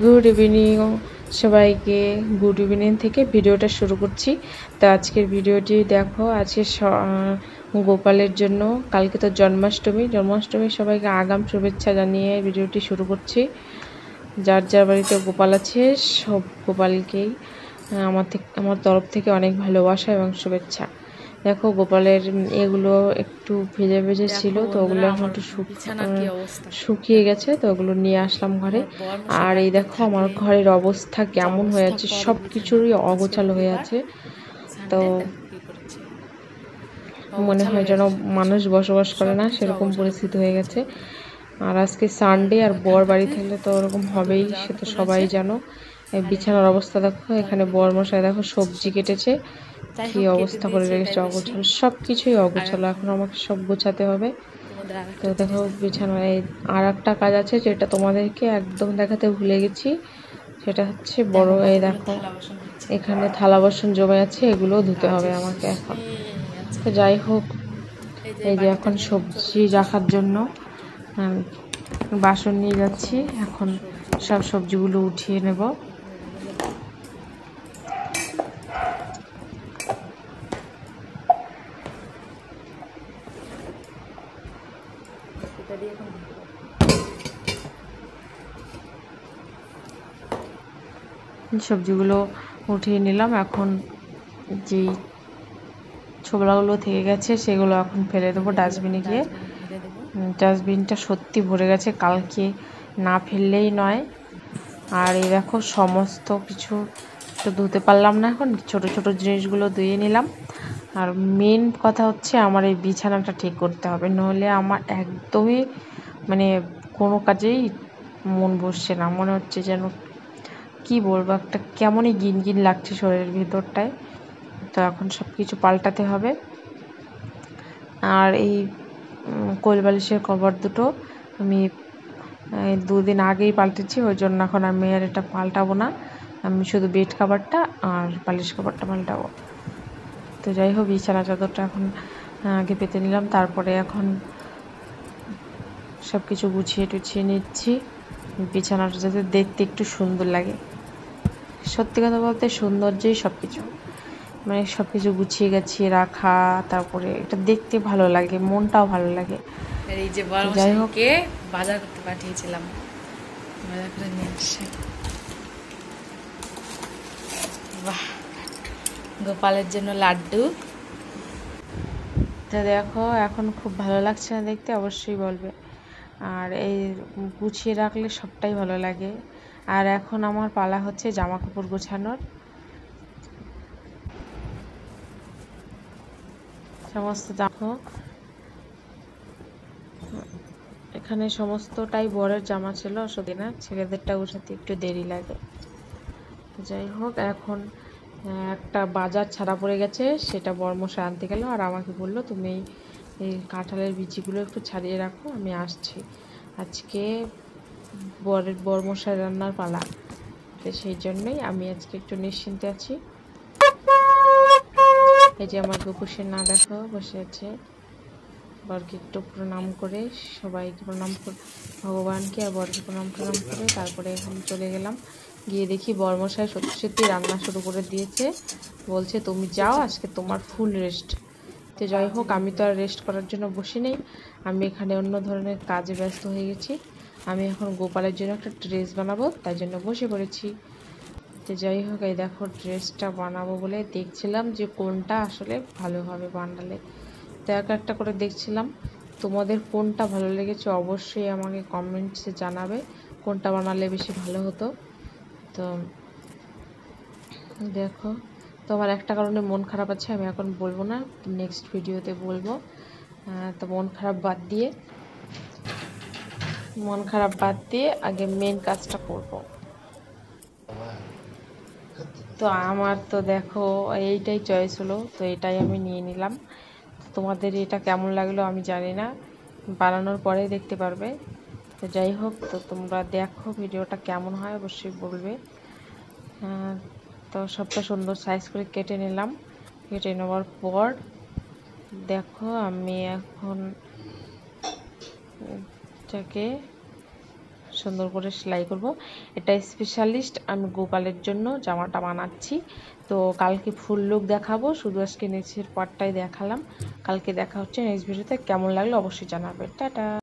Good evening সবাইকে। Good evening থেকে ভিডিওটা শুরু করছি। তো আজকের ভিডিওটি দেখো, আজকে গোপালের জন্য, কালকে তো জন্মাষ্টমী সবাইকে আগাম শুভেচ্ছা জানিয়ে ভিডিওটি শুরু করছি। যার যার বাড়িতে গোপাল আছে সব গোপালকেই আমার তরফ থেকে অনেক ভালোবাসা এবং শুভেচ্ছা। দেখো গোপালের এগুলো একটু ভেজে ভেজে ছিল, তো ওগুলো এখন একটু শুকিয়ে গেছে, তো ওগুলো নিয়ে আসলাম ঘরে। আর এই দেখো আমার ঘরের অবস্থা কেমন হয়ে আছে, সব কিছুরই অগোছালো হয়ে আছে। তো মনে হয় যেন মানুষ বসবাস করে না, সেরকম পরিস্থিতি হয়ে গেছে। আর আজকে সানডে, আর বর বাড়ি থাকলে তো ওরকম হবেই, সে তো সবাই জানো। বিছানার অবস্থা দেখো, এখানে বর মশাই দেখো সবজি কেটেছে, কি অবস্থা করে রেখেছে, অগোছালো, সব কিছুই অগোছালো। এখন আমাকে সব গোছাতে হবে। তো দেখো বিছানায় আর একটা কাজ আছে যেটা তোমাদেরকে একদম দেখাতে ভুলে গেছি, সেটা হচ্ছে বড়, এই দেখো এখানে থালা বাসন জমে আছে, এগুলো ধুতে হবে আমাকে এখন। তো যাই হোক, এই যে এখন সবজি রাখার জন্য বাসন নিয়ে যাচ্ছি, এখন সব সবজিগুলো উঠিয়ে নেব। সবজিগুলো উঠিয়ে নিলাম। এখন যেই ছোবলাগুলো থেকে গেছে সেগুলো এখন ফেলে দেবো ডাস্টবিনে গিয়ে। ডাস্টবিনটা সত্যি ভরে গেছে, কালকে না ফেললেই নয়। আর এই দেখো সমস্ত কিছু তো ধুতে পারলাম না, এখন ছোট ছোট জিনিসগুলো ধুয়ে নিলাম। আর মেন কথা হচ্ছে আমার এই বিছানাটা ঠিক করতে হবে, নাহলে আমার একদমই মানে কোনো কাজেই মন বসছে না, মনে হচ্ছে যেন কি বলবো, একটা কেমনই গিনগিন লাগছে শরীরের ভিতরটায়। তো এখন সব কিছু পাল্টাতে হবে। আর এই কোল বালিশের কভার দুটো আমি দুদিন আগেই পাল্টেছি, ওই জন্য এখন আমি আর এটা পাল্টাবো না, আমি শুধু বেড কাভারটা আর বালিশ কাভারটা পাল্টাবো। তো যাই হোক, বিছানা চাদরটা এখন আগে পেতে নিলাম, তারপরে এখন সব কিছু গুছিয়ে টুছিয়ে নিচ্ছি, বিছানাটা যাতে দেখতে একটু সুন্দর লাগে। সত্যি কথা বলতে সৌন্দর্যই সব কিছু, মানে সব কিছু গুছিয়ে গাছিয়ে রাখা, তারপরে এটা দেখতে ভালো লাগে, মনটাও ভালো লাগে। এই যে যাই হোক, বাজার করতে পাঠিয়েছিলাম, বাজার করে নিয়ে আসছে। বাহ, গোপালের জন্য লাড্ডু। তো দেখো এখন খুব ভালো লাগছে না দেখতে, অবশ্যই বলবে। আর এই গুছিয়ে রাখলে সবটাই ভালো লাগে। আর এখন আমার পালা হচ্ছে জামা কাপড় গোছানোর। সমস্ত দেখো এখানে সমস্তটাই বরের জামা ছিল, অসুবিধা না, ছেলেদেরটা গোছাতে একটু দেরি লাগে। যাই হোক, এখন একটা বাজার ছাড়া পড়ে গেছে, সেটা বরমশাই আনতে গেল, আর আমাকে বললো তুমি এই কাঁঠালের বিচিগুলো একটু ছাড়িয়ে রাখো, আমি আসছি। আজকে বরমশাই রান্নার পালা, তো সেই জন্যই আমি আজকে একটু নিশ্চিন্তে আছি। এই যে আমার গোপুসের না দেখো বসে আছে, বরকে একটু প্রণাম করে, সবাইকে প্রণাম করে, ভগবানকে আর বরকে প্রণাম করে তারপরে এখন চলে গেলাম। গিয়ে দেখি বরমশাই সত্যি সত্যি রান্না শুরু করে দিয়েছে, বলছে তুমি যাও, আজকে তোমার ফুল রেস্ট। তো যাই হোক, আমি তো আর রেস্ট করার জন্য বসে নেই, আমি এখানে অন্য ধরনের কাজে ব্যস্ত হয়ে গেছি। আমি এখন গোপালের জন্য একটা ড্রেস বানাবো, তাই জন্য বসে পড়েছি। তো যাই হোক, এই দেখো ড্রেসটা বানাবো বলে দেখছিলাম যে কোনটা আসলে ভালো হবে বানালে। তো একটা করে দেখছিলাম, তোমাদের কোনটা ভালো লেগেছে অবশ্যই আমাকে কমেন্টসে জানাবে, কোনটা বানালে বেশি ভালো হতো। তো দেখো, তো আমার একটা কারণে মন খারাপ আছে, আমি এখন বলবো না, নেক্সট ভিডিওতে বলবো। তো মন খারাপ বাদ দিয়ে আগে মেন কাজটা করব। তো আমার তো দেখো এইটাই চয়েস হলো, তো এটাই আমি নিয়ে নিলাম। তোমাদের এটা কেমন লাগলো আমি জানি না, বানানোর পরেই দেখতে পারবে। তো যাই হোক, তো তোমরা দেখো ভিডিওটা কেমন হয় অবশ্যই বলবে। তো সবটা সুন্দর সাইজ করে কেটে নিলাম। কেটে নেওয়ার পর দেখো আমি এখন এটাকে সুন্দর করে সেলাই করব। এটা স্পেশালিস্ট আমি গোপালের জন্য জামাটা বানাচ্ছি। তো কালকে ফুল লুক দেখাবো, শুধু আজকে নিচের পার্টটাই দেখালাম। কালকে দেখা হচ্ছে নেক্সট ভিডিওতে। কেমন লাগলো অবশ্যই জানাবে। টাটা।